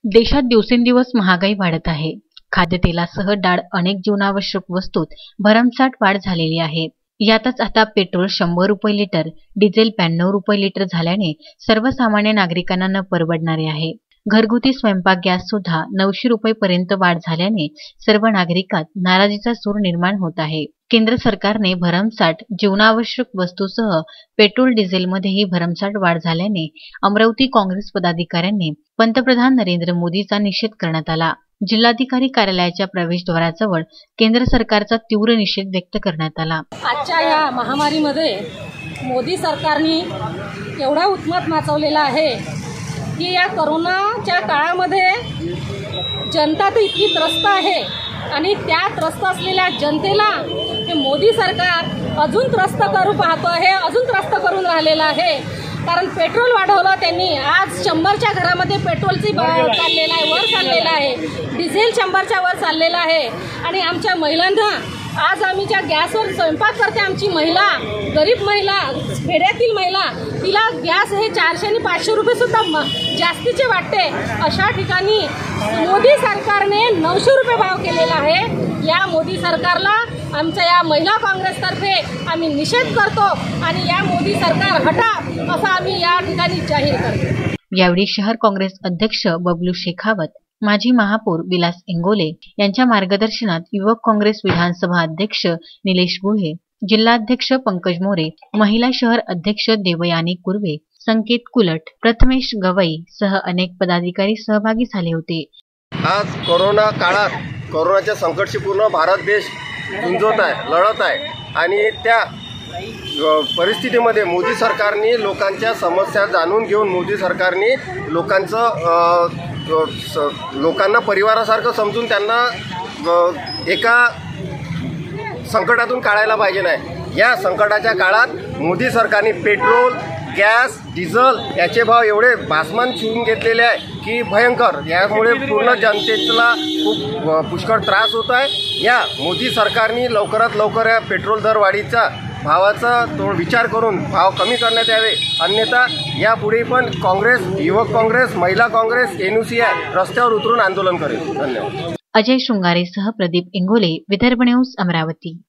देशात दिवसेंदिवस महागाई वाढत आहे। खाद्यतेलासह डाळ अनेक जीवनावश्यक वस्तूत भरमसाठ वाढ झालेली आहे। यातच आता पेट्रोल 100 रुपये लिटर, डिझेल 92 रुपये लिटर झाल्याने सर्वसामान्य नागरिकांना न परवडणारे आहे। घरगुती स्वयंपाक गॅस सुद्धा 900 रुपये पर्यंत वाढ झाल्याने सर्व नागरिकात नाराजीचा सूर निर्माण होत आहे। केंद्र सरकारने भरमसाठ जीवनावश्यक वस्तूसह पेट्रोल डिझेलमध्येही भरमसाठ वाढ झाल्याने अमरावती काँग्रेस पदाधिकाऱ्यांनी पंतप्रधान नरेंद्र मोदींचा निषेध करण्यात आला। जिल्हाधिकारी कार्यालयाच्या प्रवेशद्वाराजवळ केंद्र सरकारचा तीव्र निषेध व्यक्त करण्यात आला। आजच्या या महामारीमध्ये मोदी सरकारने एवढा उत्माद माचवलेला आहे की या कोरोनाच्या काळामध्ये जनता तर इतकी त्रस्त आहे आणि त्या त्रस्त असलेल्या जनतेला हे मोदी सरकार अजून त्रस्त करू पाहतो आहे, अजून त्रस्त करून राहिलेलं आहे। कारण पेट्रोल वाढवलं त्यांनी, आज 100च्या घरामध्ये पेट्रोलची चाललेला आहे, वर चाललेला आहे, डिझेल 100च्या वर चाललेला आहे। आणि आमच्या महिलांना आज आम्ही ज्या गॅसवर स्वयंपाक करते, आमची महिला, गरीब महिला, खेड्यातील महिला, तिला गॅस हे 400 आणि 500 रुपये सुद्धा जास्तीचे वाटते। अशा ठिकाणी मोदी सरकारने 900 रुपये भाव केलेला आहे। या मोदी सरकारला आमच्या या महिला काँग्रेसतर्फे आम्ही निषेध करतो आणि या मोदी सरकार हटा असं आम्ही या ठिकाणी जाहीर करतो। यावेळी शहर काँग्रेस अध्यक्ष बबलू शेखावत, माजी महापौर विलास इंगोले यांच्या मार्गदर्शनात युवक काँग्रेस विधानसभा अध्यक्ष निलेश गुहे, जिल्हाध्यक्ष पंकज मोरे, महिला शहर अध्यक्ष देवयानी कुर्वे, संकेत कुलट, प्रथमेश गवई सह अनेक पदाधिकारी सहभागी झाले होते। आज कोरोना काळात कोरोनाच्या संकटशी पूर्ण भारत देश झुंजत आहे, लढत आहे आणि त्या परिस्थितीमध्ये मोदी सरकारने लोकांच्या समस्या जाणून घेऊन मोदी सरकारने लोकांना परिवारासारखं समजून त्यांना एका संकटातून काढायला पाहिजे नाही। या संकटाच्या काळात मोदी सरकारने पेट्रोल, गॅस, डिझेल याचे भाव एवढे भासमान शिवून घेतलेले आहे की भयंकर, यामुळे पूर्ण जनतेला खूप पुष्कळ त्रास होत आहे। या मोदी सरकारने लवकरात लवकर या पेट्रोल दरवाढीचा भावाचा विचार करून भाव कमी करण्यात यावे, अन्यथा यापुढे पण काँग्रेस, युवक काँग्रेस, महिला काँग्रेस, NUCI रस्त्यावर उतरून आंदोलन करेल। धन्यवाद। अजय शृंगारेसह प्रदीप इंगोले, विदर्भ न्यूज, अमरावती।